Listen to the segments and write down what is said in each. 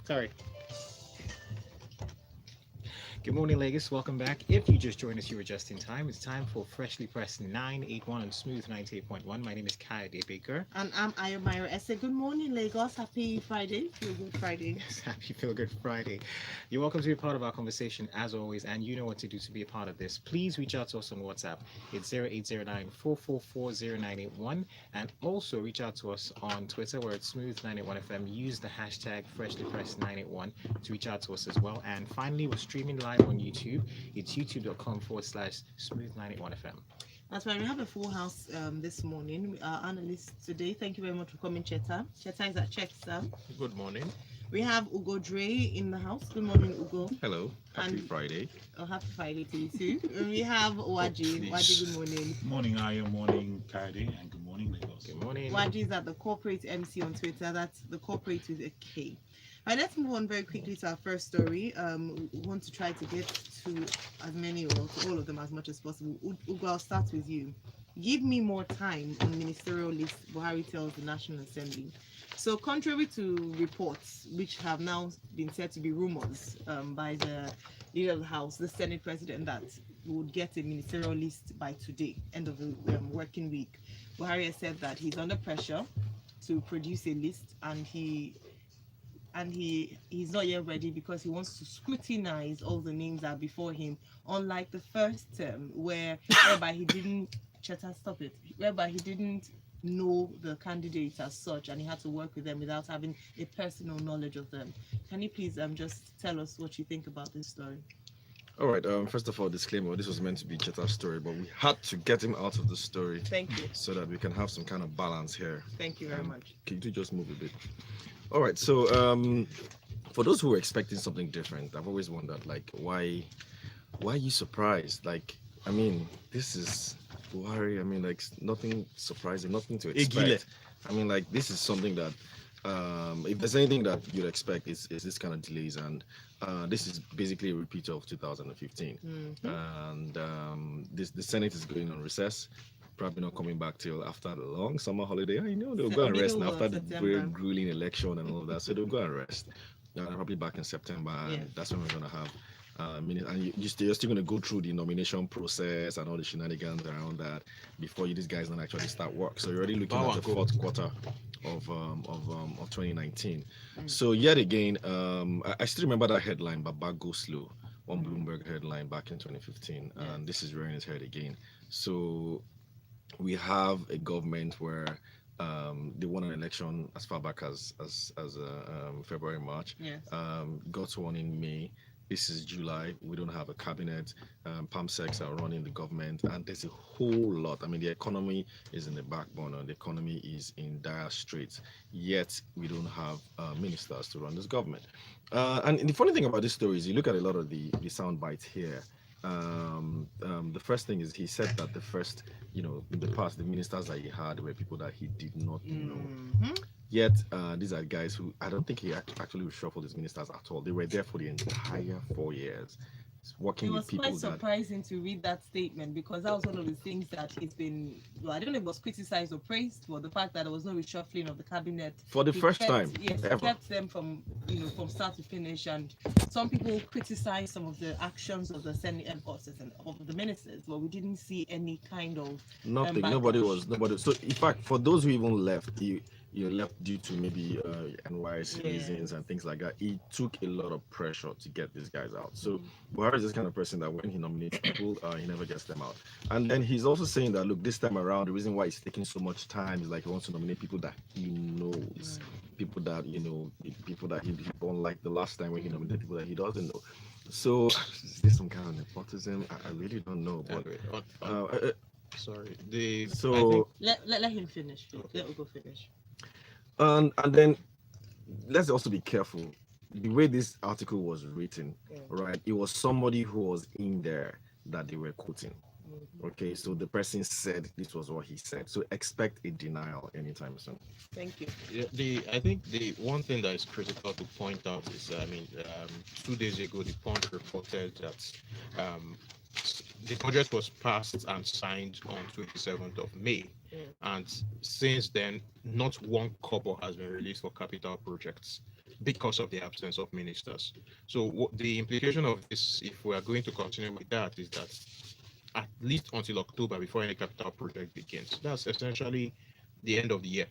Sorry. Good morning, Lagos. Welcome back. If you just joined us, you were just in time. It's time for Freshly Pressed 981 on Smooth 98.1. My name is Kayode Baker. And I'm Ayomira Ese. Good morning, Lagos. Happy Friday. Feel good Friday. Yes, happy Feel Good Friday. You're welcome to be a part of our conversation as always, and you know what to do to be a part of this. Please reach out to us on WhatsApp. It's 0809 and also reach out to us on Twitter where it's Smooth981FM. Use the hashtag FreshlyPressed981 to reach out to us as well. And finally, we're streaming live on YouTube. It's youtube.com/Smooth981FM. That's why we have a full house this morning. We are analysts today. Thank you very much for coming, Cheta. Cheta is at Chester. Good morning. We have Ugo Dre in the house. Good morning, Ugo. Hello. Happy And Friday. happy Friday to you too. And we have Waji. please. Waji, good morning. Morning, Ayo. Morning, Kayode. And good morning, Lagos. Good morning. Waji is at the corporate MC on Twitter. That's the corporate with a K. All right, let's move on very quickly to our first story. We want to try to get to as many or to all of them as much as possible. Ugo, I'll start with you. Give me more time on ministerial list, Buhari tells the National Assembly. So contrary to reports, which have now been said to be rumors by the leader of the House, the Senate President, that we would get a ministerial list by today, end of the working week, Buhari has said that he's under pressure to produce a list, and he's not yet ready because he wants to scrutinize all the names that are before him, unlike the first term whereby he didn't whereby he didn't know the candidates as such, and he had to work with them without having a personal knowledge of them. Can you please just tell us what you think about this story? All right. First of all, disclaimer: this was meant to be Cheta's story, but we had to get him out of the story Thank you. so that we can have some kind of balance here. Thank you very much. Can you just move a bit? All right. So, for those who are expecting something different, I've always wondered, like, why are you surprised? Like, I mean, this is Buhari. I mean, like, nothing surprising, nothing to expect. I mean, like, this is something that, if there's anything that you'd expect, is this kind of delays, and this is basically a repeat of 2015. And the Senate is going on recess. Probably not coming back till after the long summer holiday. I know they'll go and rest now after the very grueling election and all of that. So they'll go and rest. Probably back in September, and that's when we're gonna have. And you're still going to go through the nomination process and all the shenanigans around that before these guys don't actually start work. So you're already looking at the fourth quarter of 2019. So yet again, I still remember that headline, Baba Go Slow, one Bloomberg headline back in 2015, and this is rearing its head again. So we have a government where they won an election as far back as February, March. Got one in May. This is July. We don't have a cabinet. PAMSECs are running the government, and there's a whole lot. I mean, the economy is in the back burner. The economy is in dire straits. Yet we don't have ministers to run this government. And the funny thing about this story is, you look at a lot of the sound bites here. The first thing is, he said that the first, in the past, the ministers that he had were people that he did not know. Yet, these are guys who, I don't think he actually reshuffled his ministers at all. They were there for the entire 4 years, working with people. It was quite surprising to read that statement, because that was one of the things that it's been, I don't know if it was criticized or praised for, the fact that there was no reshuffling of the cabinet. For the first time. Yes, ever. He kept them from start to finish. And some people criticized some of the actions of the Senate bosses and of the ministers, but we didn't see any kind of nothing. Nobody. So, in fact, for those who even left, you left due to maybe NYC reasons and things like that. It took a lot of pressure to get these guys out. So Buhari is this kind of person that when he nominates people, he never gets them out. And then he's also saying that, look, this time around, the reason why it's taking so much time is like he wants to nominate people that he knows, people that people that he unlike the last time when he nominated people that he doesn't know. So is this some kind of nepotism? I really don't know. But Sorry. Let him finish. Let Ugo finish. And then let's also be careful. The way this article was written, right? It was somebody who was in there that they were quoting. Okay, so the person said this was what he said. So expect a denial anytime soon. Thank you. Yeah, I think the one thing that is critical to point out is, 2 days ago, the Punch reported that the budget was passed and signed on 27th of May. And since then, not one kobo has been released for capital projects. because of the absence of ministers. So what the implication of this, if we are going to continue with that, is that at least until October before any capital project begins. That's essentially the end of the year.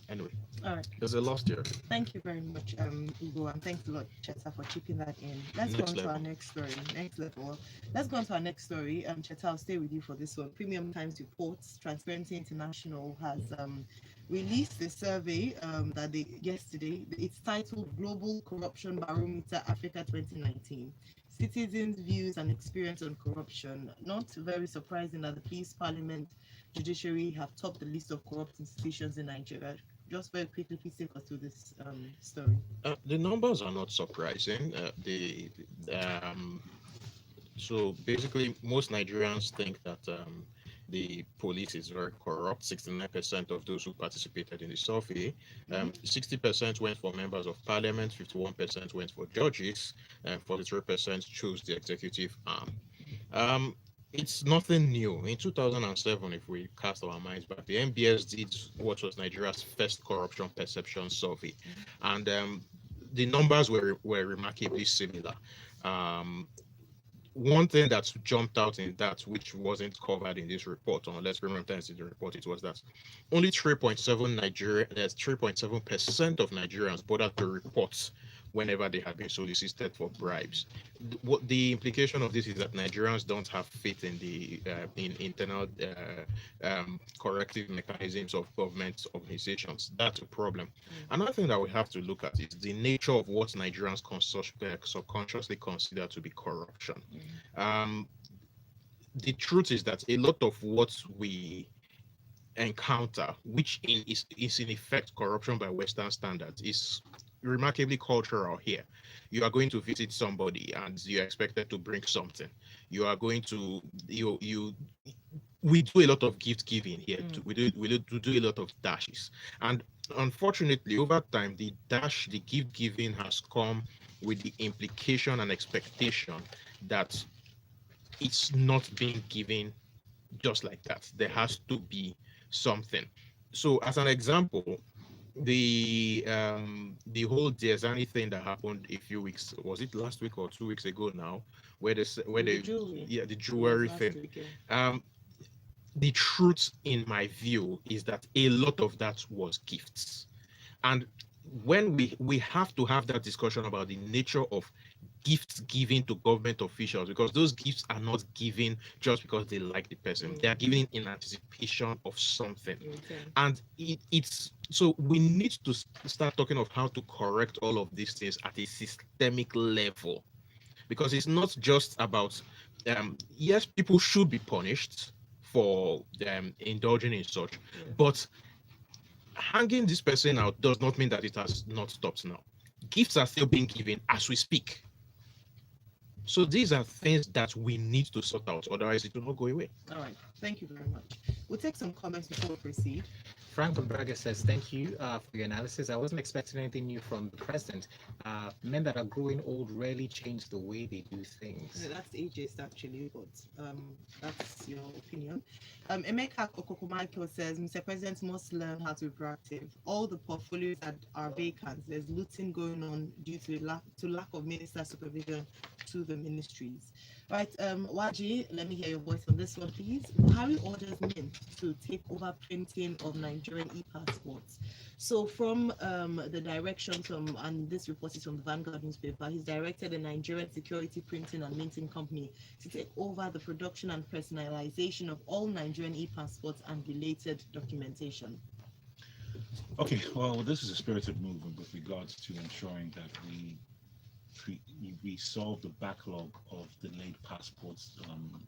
Anyway, All right. There's a last year. Thank you very much, Ugo, and thanks a lot, Cheta, for chipping that in. Let's go Next on to our level. next story. Next level. Let's go on to our next story. Cheta, I'll stay with you for this one. Premium Times reports Transparency International has released a survey that they yesterday. It's titled Global Corruption Barometer Africa 2019. Citizens' views and experience on corruption. Not very surprising that the police, parliament, judiciary have topped the list of corrupt institutions in Nigeria. Just very quickly, please take us through this story. The numbers are not surprising. So basically, most Nigerians think that the police is very corrupt. 69% of those who participated in the survey, 60% went for members of parliament, 51% went for judges, and 43% chose the executive arm. It's nothing new. In 2007, if we cast our minds back, the MBS did what was Nigeria's first corruption perception survey, and the numbers were remarkably similar. One thing that jumped out in that, which wasn't covered in this report, unless remember in the report, it was that only 3.7% of Nigerians bothered to report whenever they had been solicited for bribes. What the implication of this is that Nigerians don't have faith in the in internal corrective mechanisms of government organizations. That's a problem. Another thing that we have to look at is the nature of what Nigerians subconsciously consider to be corruption. The truth is that a lot of what we encounter, which is in effect corruption by Western standards, is remarkably cultural here. You are going to visit somebody and you're expected to bring something. You are going to we do a lot of gift giving here. We do a lot of dashes, and unfortunately over time the gift giving has come with the implication and expectation that it's not being given just like that. There has to be something. So as an example, the whole Diazani thing that happened a few weeks, was it last week or 2 weeks ago now, where the jewelry thing. The truth in my view is that a lot of that was gifts, and when we have to have that discussion about the nature of gifts given to government officials, because those gifts are not given just because they like the person. They are given in anticipation of something. And it's so we need to start talking of how to correct all of these things at a systemic level, because it's not just about yes, people should be punished for indulging in such, but hanging this person out does not mean that it has not stopped now. Gifts are still being given as we speak. So these are things that we need to sort out, otherwise it will not go away. All right, thank you very much. We'll take some comments before we proceed. Frank Berger says, thank you for your analysis. I wasn't expecting anything new from the president. Men that are growing old rarely change the way they do things. Yeah, that's ageist actually, but that's your opinion. Emeka Okokomaiko says, Mr. President must learn how to be proactive. All the portfolios that are vacant, there's looting going on due to lack of minister supervision to the ministries. Right, Waji, let me hear your voice on this one, please. Buhari orders Mint to take over printing of Nigerian e-passports. So from the directions and this report is from the Vanguard newspaper, he's directed a Nigerian security printing and minting company to take over the production and personalization of all Nigerian e-passports and related documentation. Okay, well, this is a spirited move with regards to ensuring that we solve the backlog of delayed passports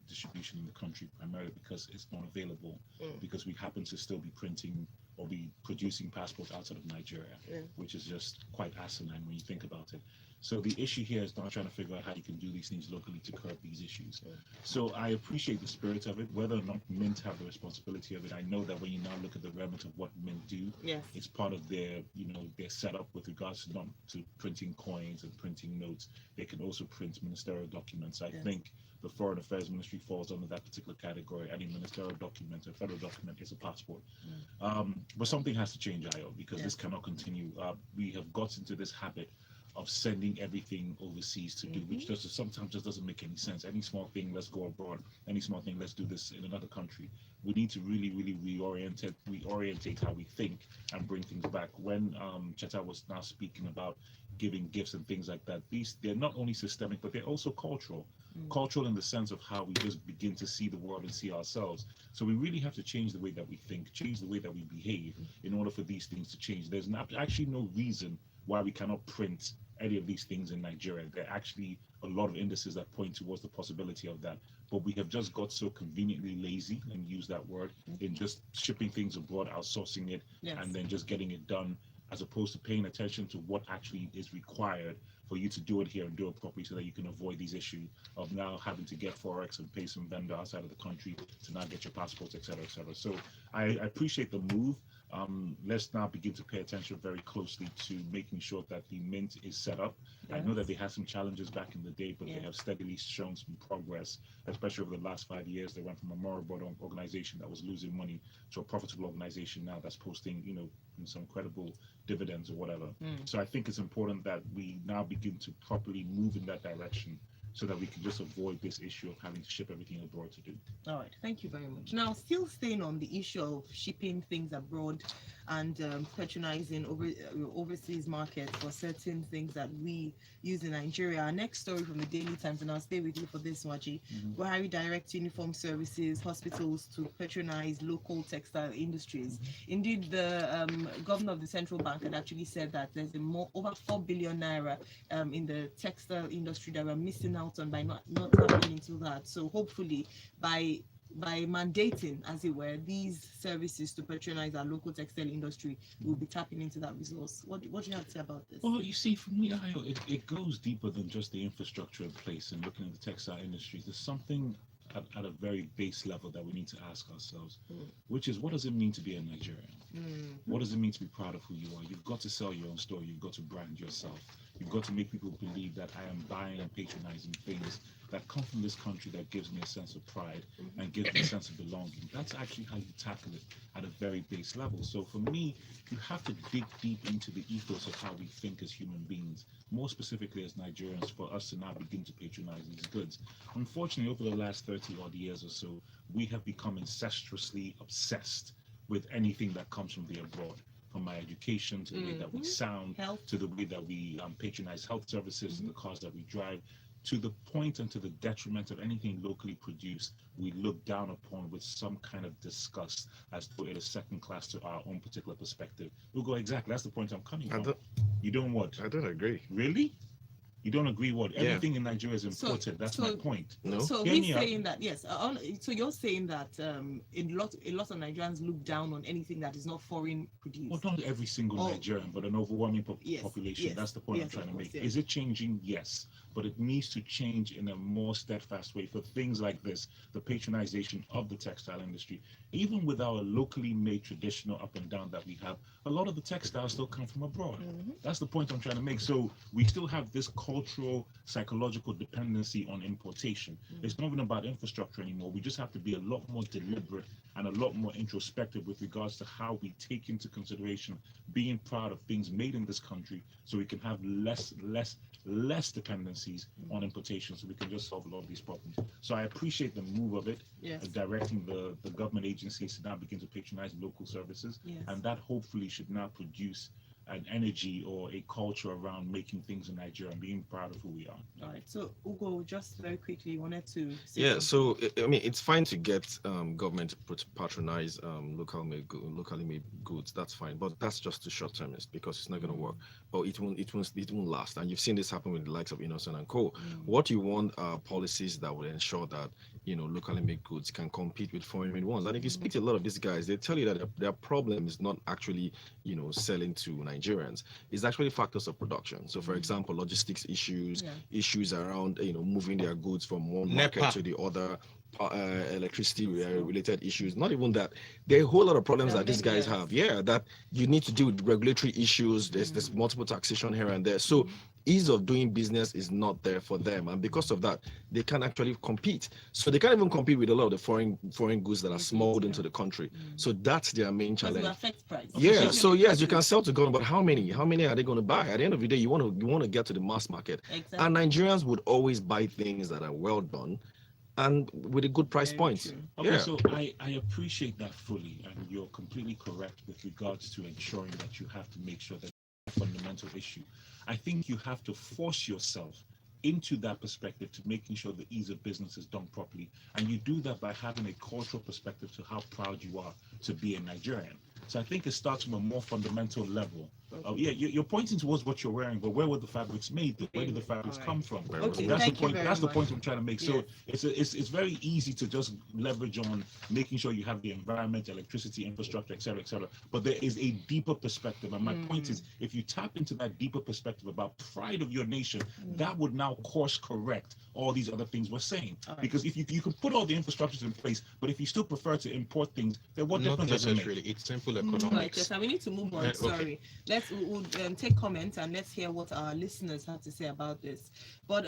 distribution in the country, primarily because it's not available, because we happen to still be printing or be producing passports outside of Nigeria, which is just quite asinine when you think about it. So the issue here is not trying to figure out how you can do these things locally to curb these issues. So I appreciate the spirit of it. Whether or not Mint have the responsibility of it, I know that when you now look at the remit of what Mint do, it's part of their, their setup with regards to not to printing coins and printing notes. They can also print ministerial documents. I think the Foreign Affairs Ministry falls under that particular category. Any ministerial document, a federal document, is a passport. But something has to change, Ayo, because this cannot continue. We have got into this habit of sending everything overseas to do, which sometimes just doesn't make any sense. Any small thing, let's go abroad. Any small thing, let's do this in another country. We need to really, really reorientate how we think and bring things back. When Cheta was now speaking about giving gifts and things like that, they're not only systemic, but they're also cultural. Cultural in the sense of how we just begin to see the world and see ourselves. So we really have to change the way that we think, change the way that we behave in order for these things to change. There's actually no reason why we cannot print any of these things in Nigeria. There are actually a lot of indices that point towards the possibility of that. But we have just got so conveniently lazy, and use that word, in just shipping things abroad, outsourcing it, and then just getting it done, as opposed to paying attention to what actually is required for you to do it here and do it properly, so that you can avoid these issues of now having to get Forex and pay some vendor outside of the country to now get your passports, etc., etc. So I appreciate the move. Let's now begin to pay attention very closely to making sure that the mint is set up. I know that they had some challenges back in the day, but they have steadily shown some progress, especially over the last 5 years. They went from a moribund organization that was losing money to a profitable organization now that's posting, some credible dividends or whatever. So I think it's important that we now begin to properly move in that direction, so that we can just avoid this issue of having to ship everything abroad to do. All right, thank you very much. Now, still staying on the issue of shipping things abroad and patronizing overseas markets for certain things that we use in Nigeria. Our next story from the Daily Times, and I'll stay with you for this, Waji. Buhari directs uniform services, hospitals to patronize local textile industries. Indeed, the governor of the central bank had actually said that there's over 4 billion naira in the textile industry that we're missing out on by not tapping into that. So hopefully by mandating, as it were, these services to patronize our local textile industry, we'll be tapping into that resource. What do you have to say about this? Well, you see, for me, it goes deeper than just the infrastructure in place and looking at the textile industry. There's something at a very base level that we need to ask ourselves, which is, what does it mean to be a Nigerian? What does it mean to be proud of who you are? You've got to sell your own story. You've got to brand yourself. You've got to make people believe that I am buying and patronizing things that come from this country, that gives me a sense of pride and gives me a sense of belonging. That's actually how you tackle it at a very base level. So for me, you have to dig deep into the ethos of how we think as human beings, more specifically as Nigerians, for us to now begin to patronize these goods. Unfortunately, over the last 30 odd years or so, we have become ancestrously obsessed with anything that comes from the abroad. From my education to the way that we sound, to the way that we patronize health services, to the cars that we drive, to the point and to the detriment of anything locally produced, we look down upon with some kind of disgust as though it is second class to our own particular perspective. We'll go, exactly, that's the point I'm coming from. You don't what? I don't agree. Really? You don't agree what? Everything in Nigeria is imported. That's my point. No. So he's saying that, yes. So you're saying that a lot of Nigerians look down on anything that is not foreign produced. Well, not every single Nigerian, but an overwhelming population. Yes, That's the point I'm trying to make. Yes. Is it changing? Yes. But it needs to change in a more steadfast way for things like this, the patronization of the textile industry. Even with our locally made traditional up and down that we have, a lot of the textiles still come from abroad. That's the point I'm trying to make. So we still have this cultural, psychological dependency on importation. It's not even about infrastructure anymore. We just have to be a lot more deliberate and a lot more introspective with regards to how we take into consideration being proud of things made in this country, so we can have less dependencies on importation, so we can just solve a lot of these problems. So I appreciate the move of it, directing the government agencies to now begin to patronize local services, and that hopefully should now produce an energy or a culture around making things in Nigeria and being proud of who we are. All right. So Ugo, just very quickly, you wanted to say Yeah. So I mean, it's fine to get government to patronize locally made goods. That's fine, but that's just too short termist, because it's not going to work. Or it won't last. And you've seen this happen with the likes of Innocent and Co. What you want are policies that will ensure that locally made goods can compete with foreign made ones. And if you speak to a lot of these guys, they tell you that their problem is not actually selling to Nigerians. It's actually factors of production. So, for example, logistics issues around moving their goods from one market to the other, electricity related issues. Not even that. There are a whole lot of problems that these guys have. Yeah, that you need to deal with regulatory issues. There's multiple taxation here and there. So ease of doing business is not there for them, and because of that, they can't actually compete. So they can't even compete with a lot of the foreign goods that are smuggled into the country. So that's their main Because it challenge. affects price. Yeah. So yes, you can sell to Ghana, but how many? How many are they going to buy? At the end of the day, you want to get to the mass market, Exactly. and Nigerians would always buy things that are well done and with a good price Very point. true. Okay, Yeah. so I appreciate that fully, and you're completely correct with regards to ensuring that you have to make sure that fundamental issue. I think you have to force yourself into that perspective to making sure the ease of business is done properly, and you do that by having a cultural perspective to how proud you are to be a Nigerian. So I think it starts from a more fundamental level. Yeah, you're pointing towards what you're wearing, but where were the fabrics made? Where did the fabrics come from? Okay, That's the thank you point. very That's the much. point I'm trying to make. So Yes. it's very easy to just leverage on making sure you have the environment, electricity, infrastructure, etc., etc. But there is a deeper perspective, and my point is, if you tap into that deeper perspective about pride of your nation, that would now course correct all these other things we're saying. Right. Because if you can put all the infrastructures in place, but if you still prefer to import things, then what Not difference does it make? necessarily. It's simple Right, economics. yes, and we need to move on. Okay. Sorry, we'll take comments and let's hear what our listeners have to say about this. But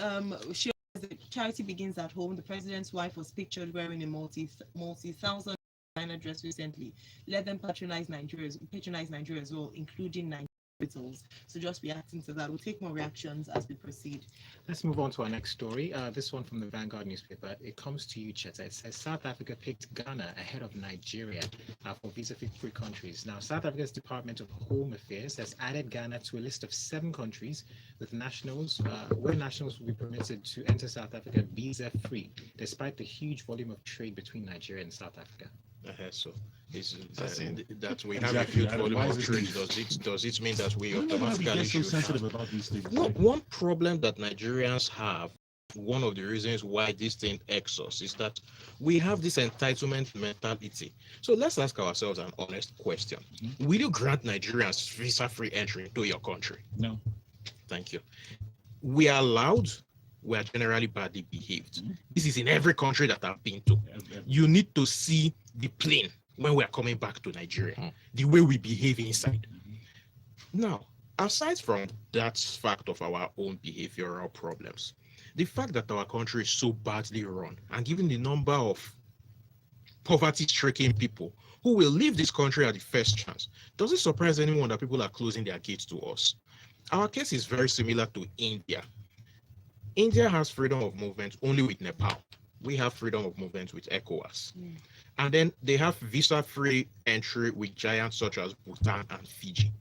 she says the charity begins at home. The president's wife was pictured wearing a multi-thousand designer dress recently. Let them patronize Nigeria as well, including Nigeria hospitals. So just reacting to that. We'll take more reactions as we proceed. Let's move on to our next story. This one from the Vanguard newspaper. It comes to you, Cheta. It says South Africa picked Ghana ahead of Nigeria for visa-free countries. Now, South Africa's Department of Home Affairs has added Ghana to a list of 7 countries with nationals, where nationals will be permitted to enter South Africa visa-free, despite the huge volume of trade between Nigeria and South Africa. So That's that we have a Exactly. huge volume Why of is trade. this Does it mean that we I don't know why we automatically get so should sensitive have? about these things. One problem that Nigerians have, one of the reasons why this thing irks us, is that we have this entitlement mentality. So let's ask ourselves an honest question. Will you grant Nigerians visa-free entry into your country? No. Thank you. We are allowed. We are generally badly behaved. This is in every country that I've been to. You need to see the plane when we are coming back to Nigeria, the way we behave inside. Now, aside from that fact of our own behavioral problems, the fact that our country is so badly run, and given the number of poverty-stricken people who will leave this country at the first chance, does it surprise anyone that people are closing their gates to us? Our case is very similar to India. India has freedom of movement only with Nepal. We have freedom of movement with ECOWAS. And then they have visa-free entry with giants such as Bhutan and Fiji.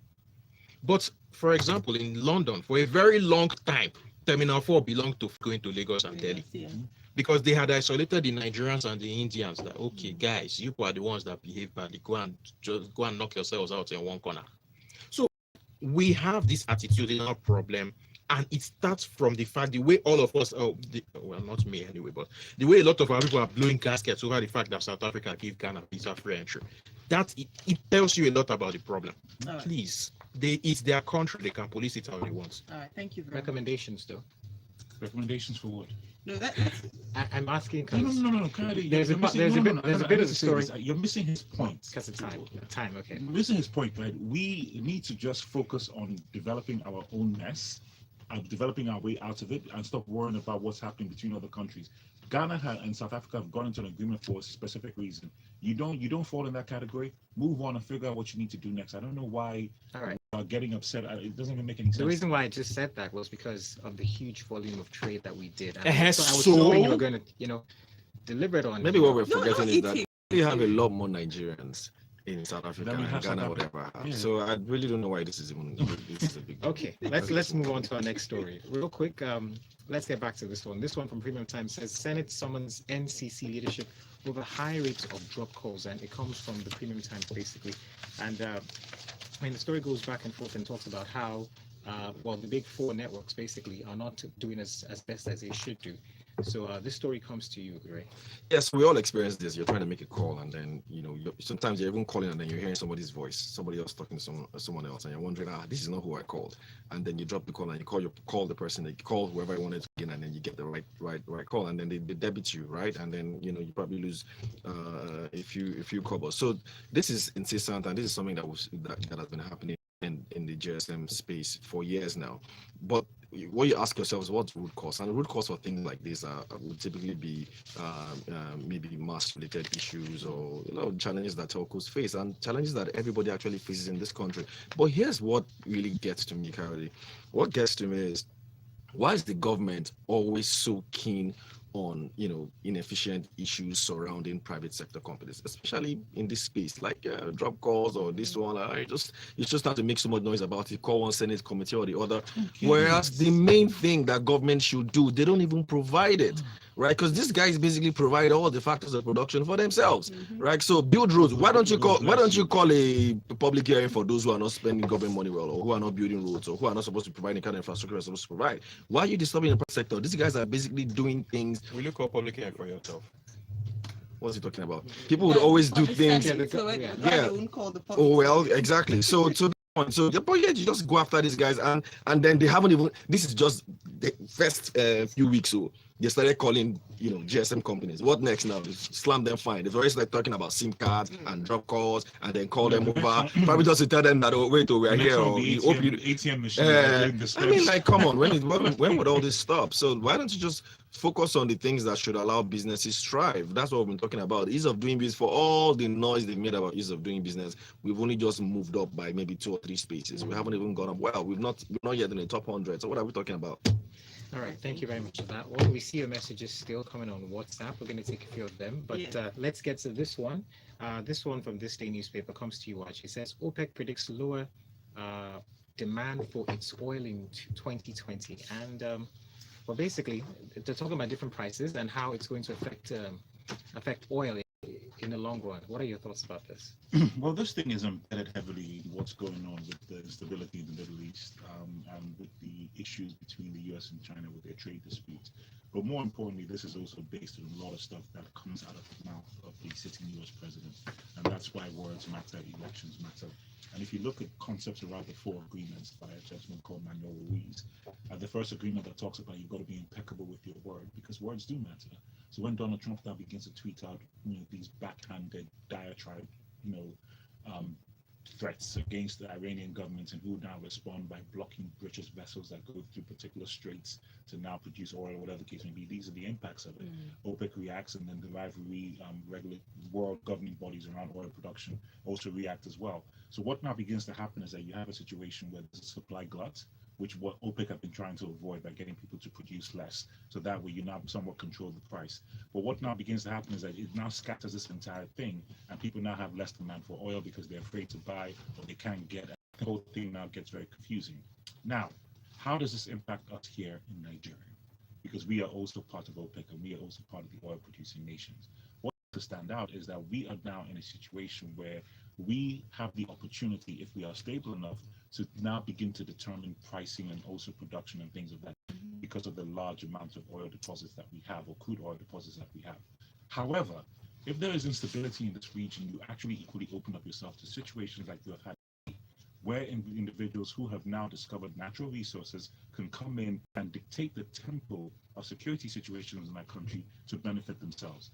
But for example, in London, for a very long time, Terminal 4 belonged to going to Lagos and Delhi, because they had isolated the Nigerians and the Indians that, okay, guys, you are the ones that behave badly. Go and knock yourselves out in one corner. So we have this attitudinal problem, and it starts from the fact the way all of us, well, not me anyway, but the way a lot of our people are blowing gaskets over the fact that South Africa gave Ghana visa-free entry. That it tells you a lot about the problem. Right. Please, it's their country; they can police it how they want. All right, thank you very much. Recommendations, though. Recommendations for what? No, I'm asking No, because Kayode, there's a bit of the story. You're missing his point. Because of time. Okay. You're missing his point, right? We need to just focus on developing our own mess, developing our way out of it, and stop worrying about what's happening between other countries. Ghana and South Africa have gone into an agreement for a specific reason. You don't fall in that category. Move on and figure out what you need to do next. I don't know why All right. you are getting upset. It doesn't even make any sense. The reason why I just said that was because of the huge volume of trade that we did. And I was so- hoping you were going to, deliberate on. Maybe what we're No, forgetting no, is that eating. we have a lot more Nigerians in South Africa Then we and have Ghana, South whatever. Africa. Yeah. So I really don't know why this is a big deal. Okay, let's move on to our next story real quick. Let's get back to this one. This one from Premium Times says Senate summons NCC leadership over high rates of drop calls, and it comes from the Premium Times basically. And the story goes back and forth and talks about how the big 4 networks basically are not doing as best as they should do. So this story comes to you, Ray. Yes, we all experience this. You're trying to make a call, and then sometimes you're even calling, and then you're hearing somebody's voice, somebody else talking to someone else, and you're wondering, this is not who I called. And then you drop the call, and you call the person, you call whoever you wanted to get, and then you get the right call, and then they debit you, right? And then you probably lose a few cobbles. So this is incessant, and this is something that has been happening in the GSM space for years now. But what you ask yourself is what's the root cause, and the root cause for things like this would typically be maybe mass related issues, or challenges that telcos face, and challenges that everybody actually faces in this country. But here's what really gets to me, Kayode. What gets to me is, why is the government always so keen on inefficient issues surrounding private sector companies, especially in this space, like drop calls or this one? You just have to make so much noise about it, call one Senate committee or the other, whereas the main thing that government should do, they don't even provide it, right? Because these guys basically provide all the factors of production for themselves, right? So build roads. Why don't you call a public hearing for those who are not spending government money well, or who are not building roads, or who are not supposed to provide the kind of infrastructure they're supposed to provide? Why are you disturbing the private sector? These guys are basically doing things. Will you call public hearing for yourself? What's he talking about? People would always do things. They Yeah. won't call the public. Oh well, exactly. So to the point, so but yeah, you just go after these guys, and then they haven't even. This is just the first few weeks. So they started calling GSM companies. What next now? Just slam them fine. They've already started talking about SIM cards and drop calls, and then call them over. Probably just to tell them that we're here. Or the hope you. ATM machine. I mean, like, come on. When would all this stop? So why don't you just focus on the things that should allow businesses thrive? That's what we've been talking about. Ease of doing business. For all the noise they've made about ease of doing business, we've only just moved up by maybe 2 or 3 spaces. We haven't even gone up. Well, we're not yet in the top 100. So what are we talking about? All right, thank you very much for that. Well, we see your messages still coming on WhatsApp. We're going to take a few of them, but let's get to this one. This one from This Day newspaper comes to you, Watch. It says OPEC predicts lower demand for its oil in 2020, and well, basically, they're talking about different prices and how it's going to affect oil in the long run. What are your thoughts about this? Well, this thing is embedded heavily in what's going on with the instability in the Middle East, and with the issues between the US and China with their trade disputes. But more importantly, this is also based on a lot of stuff that comes out of the mouth of the sitting US president. And that's why words matter, elections matter. And if you look at concepts around the 4 agreements by a gentleman called Manuel Ruiz, the first agreement that talks about you've got to be impeccable with your word, because words do matter. So when Donald Trump now begins to tweet out these backhanded diatribe, threats against the Iranian government, and who now respond by blocking British vessels that go through particular straits to now produce oil, or whatever the case may be. These are the impacts of it. OPEC reacts, and then the rivalry, regular world governing bodies around oil production also react as well. So what now begins to happen is that you have a situation where there's a supply glut, which what OPEC have been trying to avoid by getting people to produce less. So that way you now somewhat control the price. But what now begins to happen is that it now scatters this entire thing, and people now have less demand for oil because they're afraid to buy, or they can't get it. The whole thing now gets very confusing. Now, how does this impact us here in Nigeria? Because we are also part of OPEC, and we are also part of the oil producing nations. What to stand out is that we are now in a situation where we have the opportunity, if we are stable enough, to now begin to determine pricing and also production and things of that, because of the large amount of oil deposits that we have, or crude oil deposits that we have. However, if there is instability in this region, you actually equally open up yourself to situations like you have had, where individuals who have now discovered natural resources can come in and dictate the tempo of security situations in that country to benefit themselves.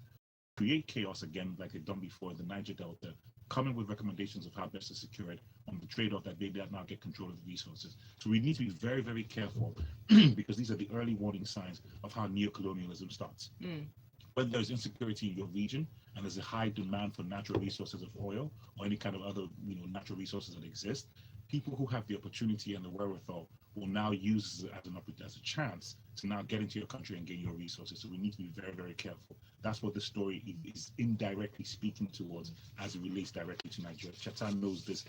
Create chaos again, like they've done before in the Niger Delta, coming with recommendations of how best to secure it, on the trade-off that they did not get control of the resources. So we need to be very, very careful because these are the early warning signs of how neocolonialism starts. When there's insecurity in your region and there's a high demand for natural resources of oil or any kind of other natural resources that exist, people who have the opportunity and the wherewithal will now use it as a chance to now get into your country and gain your resources. So we need to be very, very careful. That's what the story is indirectly speaking towards as it relates directly to Nigeria. Chatan knows this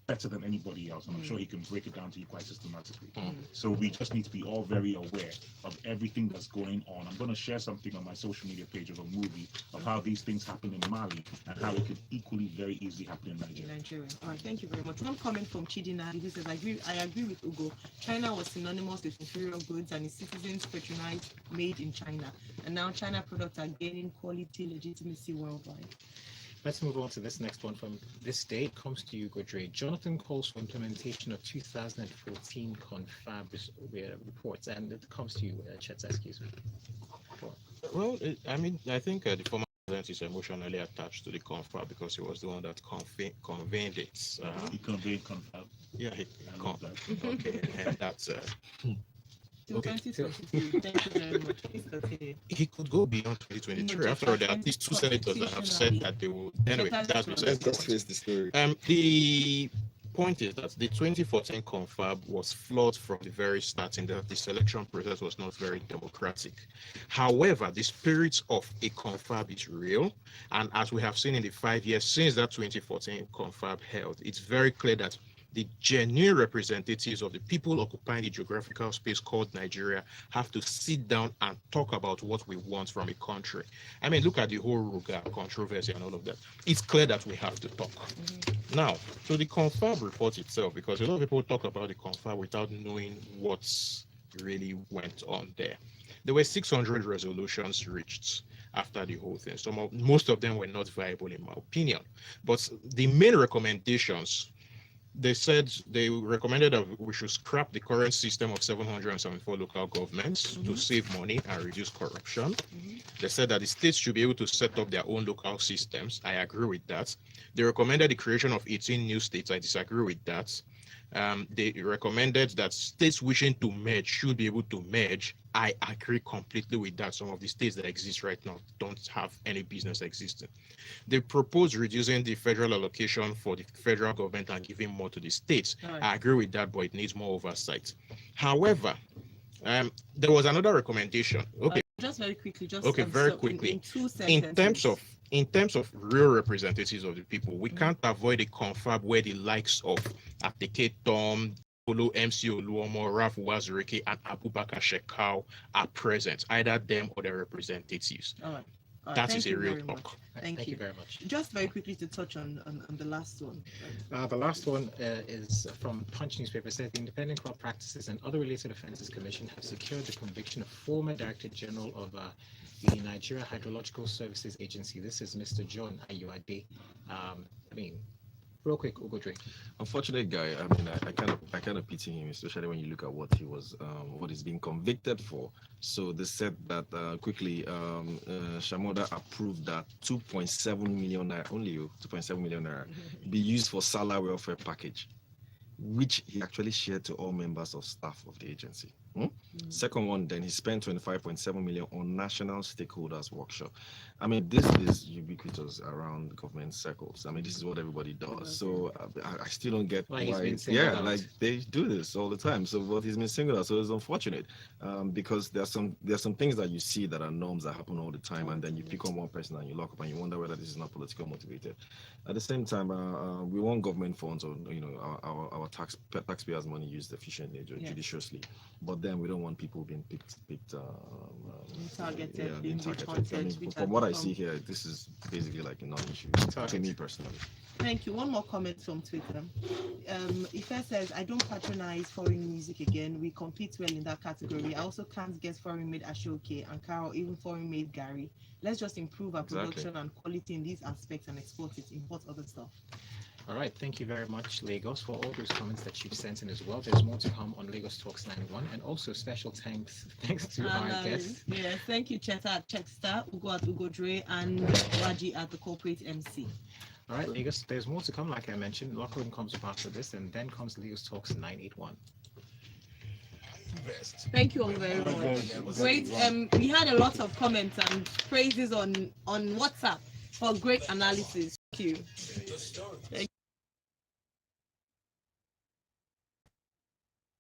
better than anybody else, and I'm sure he can break it down to you quite systematically. So we just need to be all very aware of everything that's going on. I'm going to share something on my social media page of a movie of how these things happen in Mali and how it could equally very easily happen in Nigeria. All right, thank you very much. One comment from Chidina, who says, I agree with Ugo. China was synonymous with inferior goods and its citizens patronized made in China. And now China products are gaining quality legitimacy worldwide. Let's move on to this next one from This Day. It comes to you, Godre. Jonathan calls for implementation of 2014 confab reports, and it comes to you, Cheta, excuse me. Well, I think the former president is emotionally attached to the confab because he was the one that convened it. He convened confab. Yeah, I love that. okay, and that's Okay. 2022. Thank you very much. Please continue. He could go beyond 2023. No, After all, there are at least two senators that have said that they will. Anyway, that's Let's just face the story. The point is that the 2014 confab was flawed from the very start in that the selection process was not very democratic. However, the spirit of a confab is real, and as we have seen in the 5 years since that 2014 confab held, it's very clear that the genuine representatives of the people occupying the geographical space called Nigeria have to sit down and talk about what we want from a country. I mean, look at the whole Ruga controversy and all of that. It's clear that we have to talk. Now, to the confab report itself, because a lot of people talk about the confab without knowing what's really went on there. There were 600 resolutions reached after the whole thing. Most of them were not viable in my opinion. But the main recommendations, they said they recommended that we should scrap the current system of 774 local governments to save money and reduce corruption. They said that the states should be able to set up their own local systems. I agree with that. They recommended the creation of 18 new states. I disagree with that. They recommended that states wishing to merge should be able to merge. I agree completely with that. Some of the states that exist right now don't have any business existing. They proposed reducing the federal allocation for the federal government and giving more to the states. Right. I agree with that, but it needs more oversight. However, there was another recommendation. Okay. Just very quickly, very quickly. In 2 sentences. In terms of real representatives of the people, we can't avoid a confab where the likes of Ateke Tom, Polo MC Oluomo, Ralph Wazirike, and Abubakar Shekau are present, either them or their representatives. All right. That is a real talk. Thank you very much. Just very quickly to touch on the last one. The last one is from Punch newspaper. Says the Independent Crop Practices and Other Related Offences Commission have secured the conviction of former Director General of the Nigeria Hydrological Services Agency. This is Mr. John Ayuade. Real quick, Ugodre. Unfortunate guy. I mean, I kind of pity him, especially when you look at what he was, what he's being convicted for. So they said that quickly, Shamoda approved that 2.7 million naira, only 2.7 million naira, be used for salary welfare package, which he actually shared to all members of staff of the agency. Second one, then he spent 25.7 million on national stakeholders workshop. I mean, this is ubiquitous around government circles. I mean, this is what everybody does. So I still don't get why. Yeah, like they do this all the time. So what he's been singled out. So it's unfortunate because there's some things that you see that are norms that happen all the time, and then you pick on one person and you lock up and you wonder whether this is not politically motivated. At the same time, we want government funds or our taxpayers' money used efficiently, judiciously, but then we don't want people being picked targeted, being targeted. I mean, from what I see here, this is basically like a non-issue to me personally. Thank you. One more comment from Twitter. Ife says, I don't patronize foreign music again. We compete well in that category. I also can't get foreign-made Ashoke, Ankara, or even foreign-made Gary. Let's just improve our production and quality in these aspects and export it, import other stuff. All right, thank you very much, Lagos, for all those comments that you've sent in as well. There's more to come on Lagos Talks 91, and also special thanks to our guests. Yeah, thank you, Cheta at Checkstar, Ugo at Ugodre, and Raji at the Corporate MC. All right, Lagos, there's more to come, like I mentioned. Locker Room comes up after this, and then comes Lagos Talks 981. Thank you all very much. Great. We had a lot of comments and praises on WhatsApp for great analysis. Thank you.